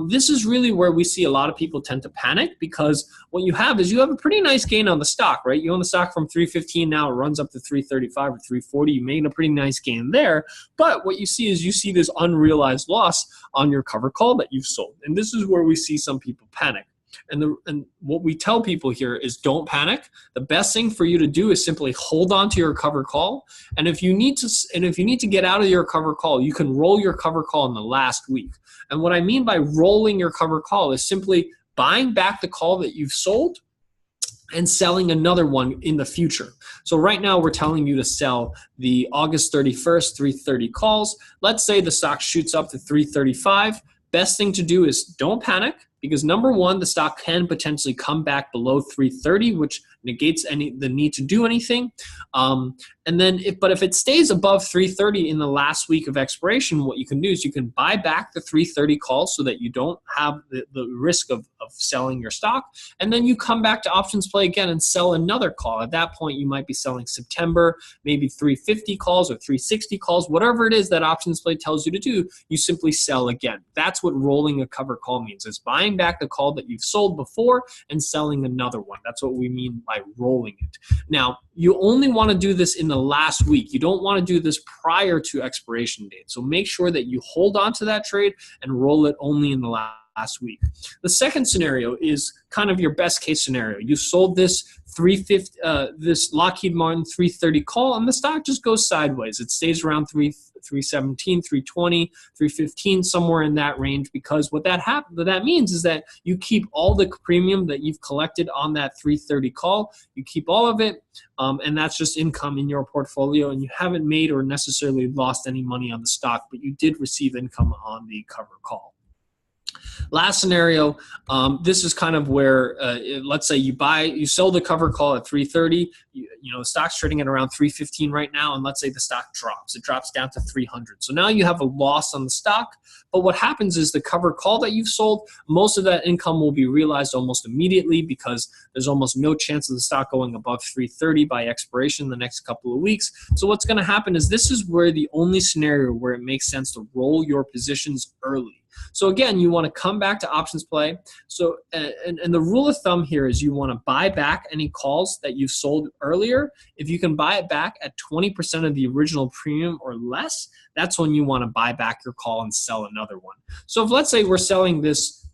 This is really where we see a lot of people tend to panic, because what you have is you have a pretty nice gain on the stock, right? You own the stock from 315, now it runs up to 335 or 340. You made a pretty nice gain there, but what you see is this unrealized loss on your cover call that you've sold. And this is where we see some people panic. And what we tell people here is don't panic. The best thing for you to do is simply hold on to your cover call. And if you need to get out of your cover call, you can roll your cover call in the last week. And what I mean by rolling your cover call is simply buying back the call that you've sold and selling another one in the future. So right now we're telling you to sell the August 31st 330 calls. Let's say the stock shoots up to 335. Best thing to do is don't panic, because number one, the stock can potentially come back below 330, which negates the need to do anything. But if it stays above 330 in the last week of expiration, what you can do is you can buy back the 330 calls so that you don't have the risk of selling your stock. And then you come back to OptionsPlay again and sell another call. At that point, you might be selling September, maybe 350 calls or 360 calls, whatever it is that OptionsPlay tells you to do, you simply sell again. That's what rolling a cover call means. It's buying back the call that you've sold before and selling another one. That's what we mean by rolling it. Now, you only want to do this in the last week. You don't want to do this prior to expiration date. So make sure that you hold on to that trade and roll it only in the last week. The second scenario is kind of your best case scenario. You sold this this Lockheed Martin 330 call, and the stock just goes sideways. It stays around 317, 320, 315, somewhere in that range, because what that means is that you keep all the premium that you've collected on that 330 call. You keep all of it, and that's just income in your portfolio, and you haven't made or necessarily lost any money on the stock, but you did receive income on the cover call. Last scenario, this is kind of where, let's say you sell the cover call at 330, the stock's trading at around 315 right now, and let's say the stock drops. It drops down to 300. So now you have a loss on the stock, but what happens is the cover call that you've sold, most of that income will be realized almost immediately because there's almost no chance of the stock going above 330 by expiration in the next couple of weeks. So what's going to happen is this is where the only scenario where it makes sense to roll your positions early. So again, you want to come back to OptionsPlay. So, and the rule of thumb here is you want to buy back any calls that you've sold earlier. If you can buy it back at 20% of the original premium or less, that's when you want to buy back your call and sell another one. So if let's say we're selling this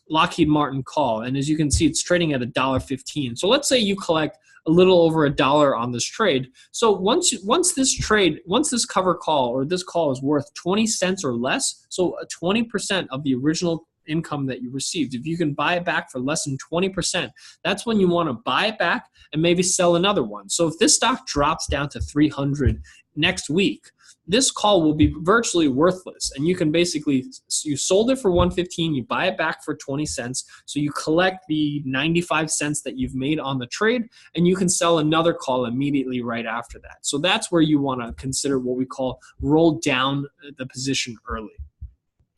Lockheed Martin call, and as you can see, it's trading at $1.15. So let's say you collect a little over $1 on this trade. So once this cover call or this call is worth 20 cents or less, so 20% of the original income that you received, if you can buy it back for less than 20%, that's when you want to buy it back and maybe sell another one. So if this stock drops down to 300 next week, this call will be virtually worthless, and you can basically, you sold it for 115, you buy it back for 20 cents, so you collect the 95 cents that you've made on the trade, and you can sell another call immediately right after that. So that's where you want to consider what we call roll down the position early.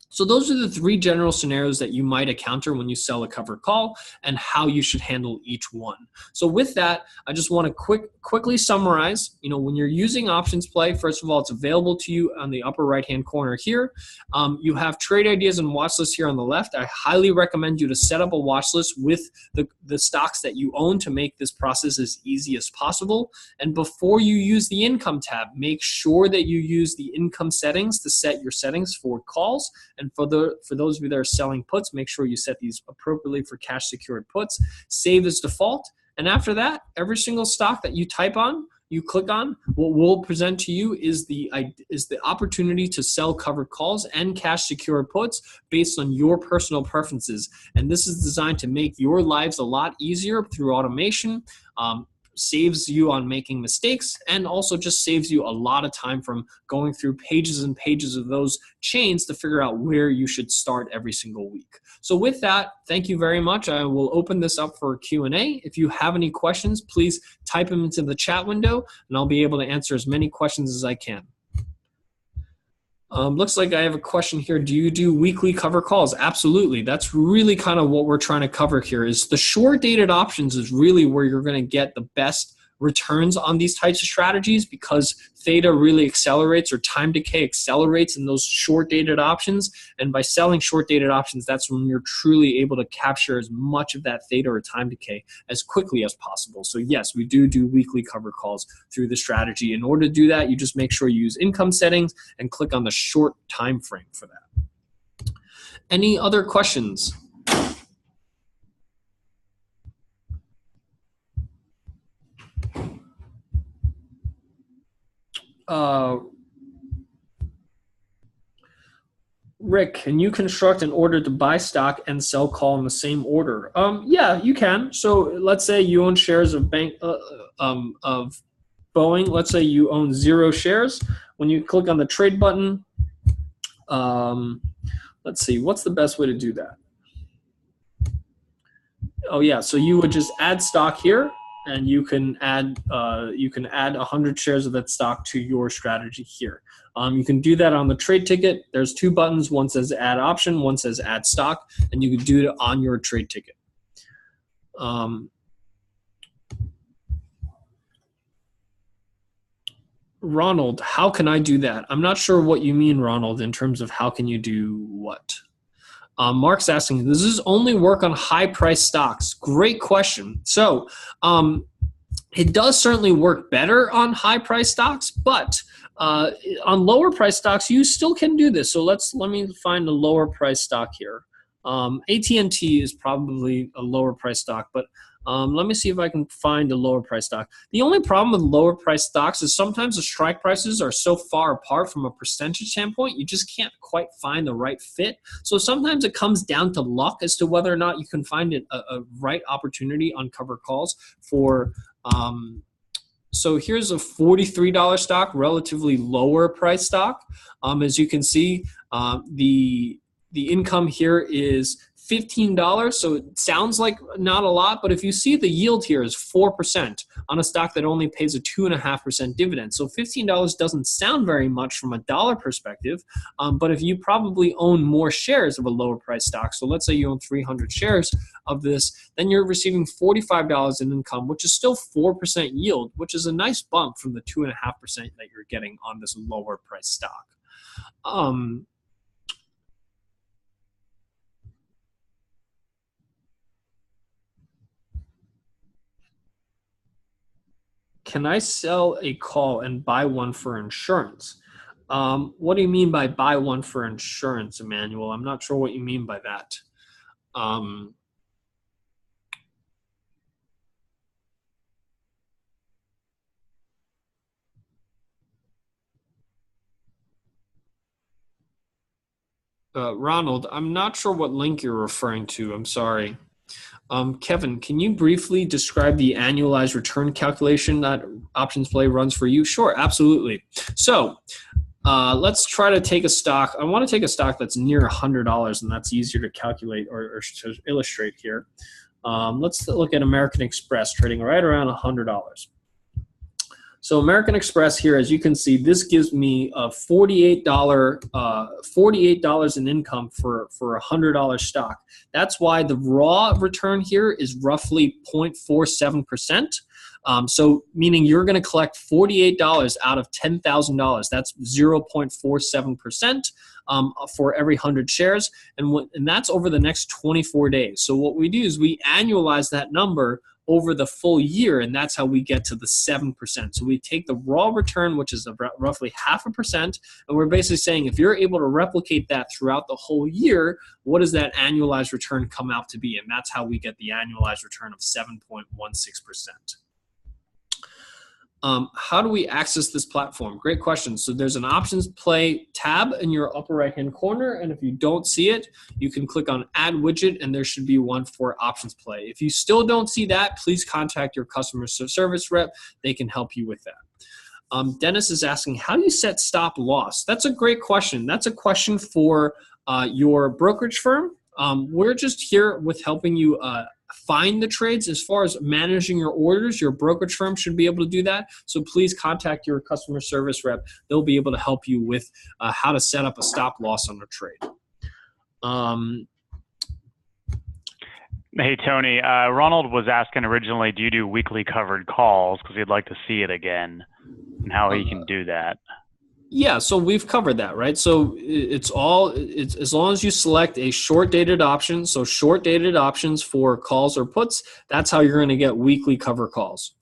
So those are the three general scenarios that you might encounter when you sell a covered call and how you should handle each one. So with that, I just want to quickly summarize, when you're using OptionsPlay, first of all, it's available to you on the upper right-hand corner here. You have trade ideas and watch lists here on the left. I highly recommend you to set up a watch list with the stocks that you own to make this process as easy as possible. And before you use the income tab, make sure that you use the income settings to set your settings for calls. And for those of you that are selling puts, make sure you set these appropriately for cash secured puts. Save as default. And after that, every single stock that you type on, you click on, what will present to you is the opportunity to sell covered calls and cash secured puts based on your personal preferences. And this is designed to make your lives a lot easier through automation. Saves you on making mistakes, and also just saves you a lot of time from going through pages and pages of those chains to figure out where you should start every single week. So with that, thank you very much. I will open this up for Q&A. If you have any questions, please type them into the chat window, and I'll be able to answer as many questions as I can. Looks like I have a question here. Do you do weekly cover calls? Absolutely. That's really kind of what we're trying to cover here. Is the short dated options is really where you're going to get the best returns on these types of strategies, because theta really accelerates, or time decay accelerates in those short dated options. And by selling short dated options, that's when you're truly able to capture as much of that theta or time decay as quickly as possible. So yes, we do weekly cover calls through the strategy. In order to do that, you just make sure you use income settings and click on the short time frame for that. Any other questions? Rick, can you construct an order to buy stock and sell call in the same order? Yeah, you can. So let's say you own shares of of Boeing. Let's say you own 0 shares. When you click on the trade button, let's see, what's the best way to do that? Oh yeah, so you would just add stock here, and you can add 100 shares of that stock to your strategy here. You can do that on the trade ticket. There's 2 buttons. One says add option, one says add stock, and you can do it on your trade ticket. Ronald, how can I do that? I'm not sure what you mean, Ronald, in terms of how can you do what? Mark's asking, does this only work on high-priced stocks? Great question. So it does certainly work better on high-priced stocks, but on lower-priced stocks, you still can do this. So let me find a lower-priced stock here. AT&T is probably a lower-priced stock, but let me see if I can find a lower price stock. The only problem with lower price stocks is sometimes the strike prices are so far apart from a percentage standpoint, you just can't quite find the right fit. So sometimes it comes down to luck as to whether or not you can find a right opportunity on cover calls for, so here's a $43 stock, relatively lower price stock. As you can see, the The income here is $15, so it sounds like not a lot, but if you see the yield here is 4% on a stock that only pays a 2.5% dividend. So $15 doesn't sound very much from a dollar perspective, but if you probably own more shares of a lower price stock, so let's say you own 300 shares of this, then you're receiving $45 in income, which is still 4% yield, which is a nice bump from the 2.5% that you're getting on this lower price stock. Can I sell a call and buy one for insurance? What do you mean by buy one for insurance, Emmanuel? I'm not sure what you mean by that. Ronald, I'm not sure what link you're referring to. I'm sorry. Kevin, can you briefly describe the annualized return calculation that OptionsPlay runs for you? Sure, absolutely. So let's try to take a stock. I want to take a stock that's near $100, and that's easier to calculate or to illustrate here. Let's look at American Express trading right around $100. So American Express here, as you can see, this gives me a $48 in income for a $100 stock. That's why the raw return here is roughly 0.47%. So meaning you're going to collect $48 out of $10,000. That's 0.47% for every 100 shares, and that's over the next 24 days. So what we do is we annualize that number over the full year, and that's how we get to the 7%. So we take the raw return, which is roughly 0.5%, and we're basically saying if you're able to replicate that throughout the whole year, what does that annualized return come out to be? And that's how we get the annualized return of 7.16%. How do we access this platform? Great question. So there's an OptionsPlay tab in your upper right-hand corner, and if you don't see it, you can click on Add Widget, and there should be one for OptionsPlay. If you still don't see that, please contact your customer service rep. They can help you with that. Dennis is asking, how do you set stop loss? That's a great question. That's a question for your brokerage firm. We're just here with helping you find the trades. As far as managing your orders, your brokerage firm should be able to do that. So please contact your customer service rep. They'll be able to help you with how to set up a stop loss on a trade. Hey, Tony. Ronald was asking originally, do you do weekly covered calls? Because he'd like to see it again and how he can do that. Yeah, so we've covered that, right? So it's as long as you select a short-dated option, so short-dated options for calls or puts, that's how you're going to get weekly cover calls.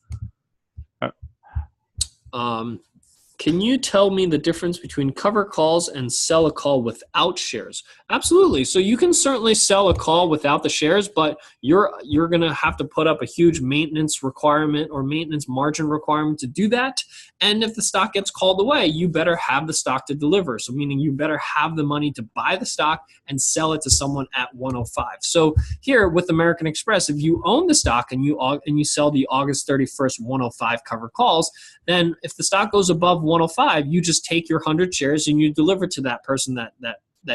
Can you tell me the difference between cover calls and sell a call without shares? Absolutely. So you can certainly sell a call without the shares, but you're going to have to put up a huge maintenance requirement or maintenance margin requirement to do that. And if the stock gets called away, you better have the stock to deliver. So meaning you better have the money to buy the stock and sell it to someone at 105. So here with American Express, if you own the stock and you sell the August 31st 105 cover calls, then if the stock goes above 105, you just take your 100 shares and you deliver to that person that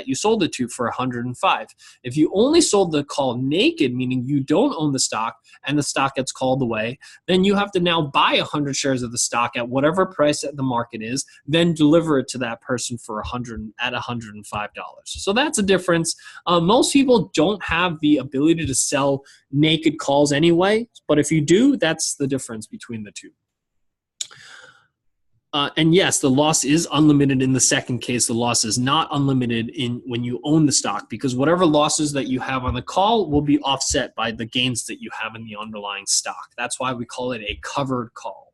you sold it to for 105. If you only sold the call naked, meaning you don't own the stock and the stock gets called away, then you have to now buy 100 shares of the stock at whatever price that the market is, then deliver it to that person for $105. So that's a difference. Most people don't have the ability to sell naked calls anyway, but if you do, that's the difference between the two. And yes, the loss is unlimited in the second case. The loss is not unlimited when you own the stock, because whatever losses that you have on the call will be offset by the gains that you have in the underlying stock. That's why we call it a covered call.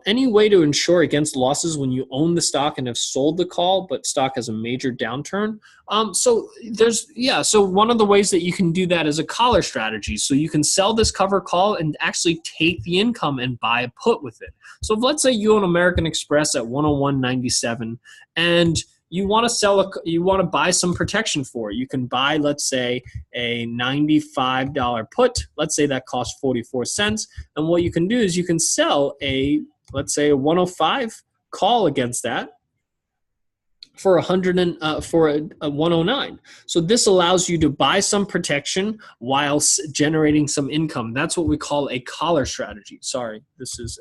Any way to insure against losses when you own the stock and have sold the call, but stock has a major downturn? So one of the ways that you can do that is a collar strategy. So you can sell this cover call and actually take the income and buy a put with it. So if, let's say you own American Express at 101.97 and you want to buy some protection for it. You can buy, let's say, a $95 put. Let's say that costs 44 cents. And what you can do is you can sell let's say a 105 call against that. for 109. So this allows you to buy some protection while generating some income. That's what we call a collar strategy. Sorry, this is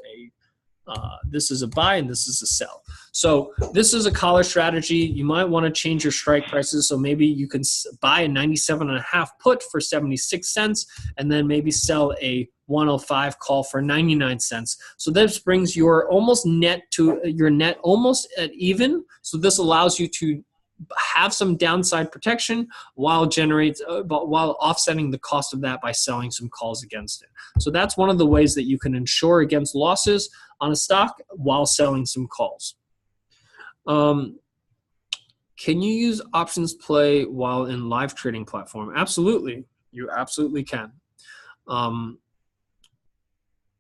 a buy and this is a sell. So this is a collar strategy. You might want to change your strike prices. So maybe you can buy a 97.5 put for 76 cents and then maybe sell a 105 call for 99 cents. So this brings your almost net to your net almost at even. So this allows you to have some downside protection while offsetting the cost of that by selling some calls against it. So that's one of the ways that you can insure against losses on a stock while selling some calls. Can you use OptionsPlay while in live trading platform? Absolutely, you absolutely can.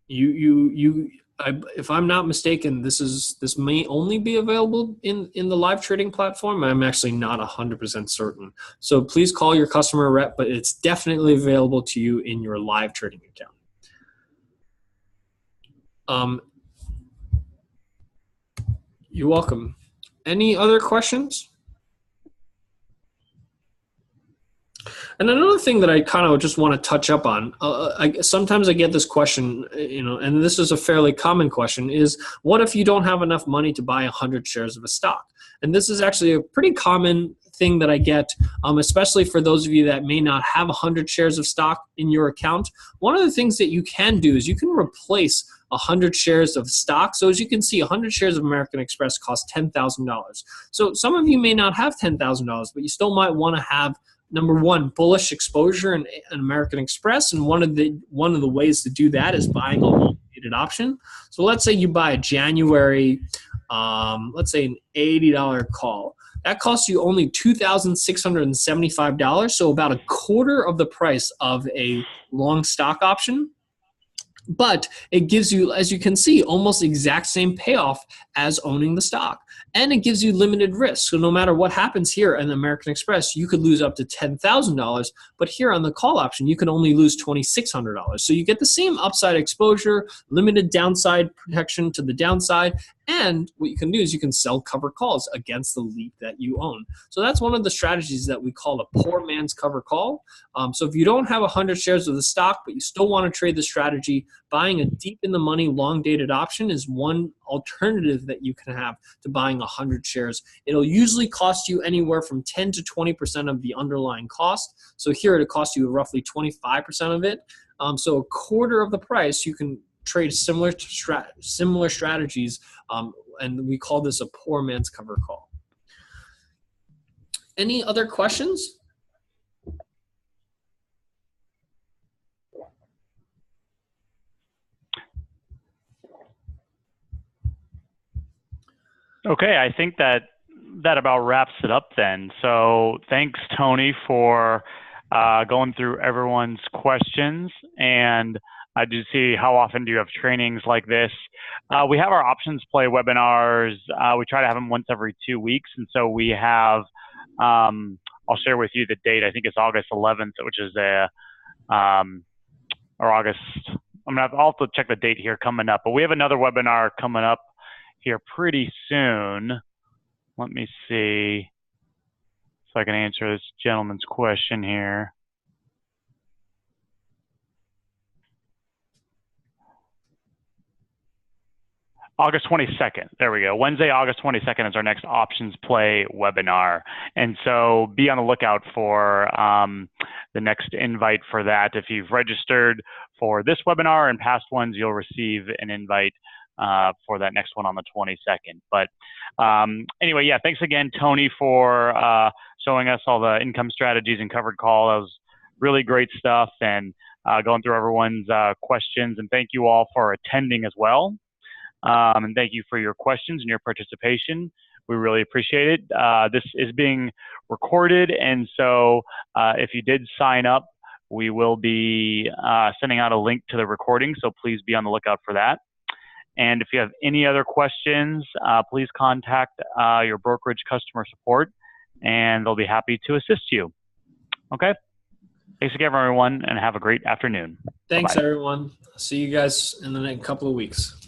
If I'm not mistaken, this may only be available in the live trading platform. I'm actually not 100% certain. So please call your customer rep, but it's definitely available to you in your live trading account. You're welcome. Any other questions? And another thing that I kind of just want to touch up on, sometimes I get this question, and this is a fairly common question, is what if you don't have enough money to buy 100 shares of a stock? And this is actually a pretty common thing that I get, especially for those of you that may not have 100 shares of stock in your account. One of the things that you can do is you can replace 100 shares of stock. So as you can see, 100 shares of American Express cost $10,000. So some of you may not have $10,000, but you still might want to have, number one, bullish exposure in American Express, and one of the ways to do that is buying a long-dated option. So let's say you buy a January, let's say an $80 call. That costs you only $2,675, so about a quarter of the price of a long stock option. But it gives you, as you can see, almost exact same payoff as owning the stock. And it gives you limited risk. So no matter what happens here in American Express, you could lose up to $10,000. But here on the call option, you can only lose $2,600. So you get the same upside exposure, limited downside protection to the downside. And what you can do is you can sell covered calls against the leap that you own. So that's one of the strategies that we call a poor man's cover call. So if you don't have 100 shares of the stock, but you still want to trade the strategy, buying a deep in the money long dated option is one alternative that you can have to buying 100 shares. It'll usually cost you anywhere from 10 to 20% of the underlying cost. So here it'll cost you roughly 25% of it. So a quarter of the price, you can trade similar strategies, and we call this a poor man's cover call. Any other questions? Okay, I think that about wraps it up then. So thanks, Tony, for going through everyone's questions. And I do see, how often do you have trainings like this? We have our OptionsPlay webinars. We try to have them once every 2 weeks. And so we have, I'll share with you the date. I think it's August 11th, which is or August. I'll have to check the date here coming up. But we have another webinar coming up here pretty soon. Let me see so I can answer this gentleman's question here. August 22nd. There we go. Wednesday, August 22nd is our next OptionsPlay webinar. And so be on the lookout for the next invite for that. If you've registered for this webinar and past ones, you'll receive an invite for that next one on the 22nd. But anyway, yeah, thanks again, Tony, for showing us all the income strategies and covered call. That was really great stuff, and going through everyone's questions. And thank you all for attending as well. And thank you for your questions and your participation. We really appreciate it. This is being recorded, and so if you did sign up, we will be sending out a link to the recording, so please be on the lookout for that. And if you have any other questions, please contact your brokerage customer support, and they'll be happy to assist you. Okay? Thanks again, everyone, and have a great afternoon. Thanks, Bye-bye. everyone. See you guys in the next couple of weeks.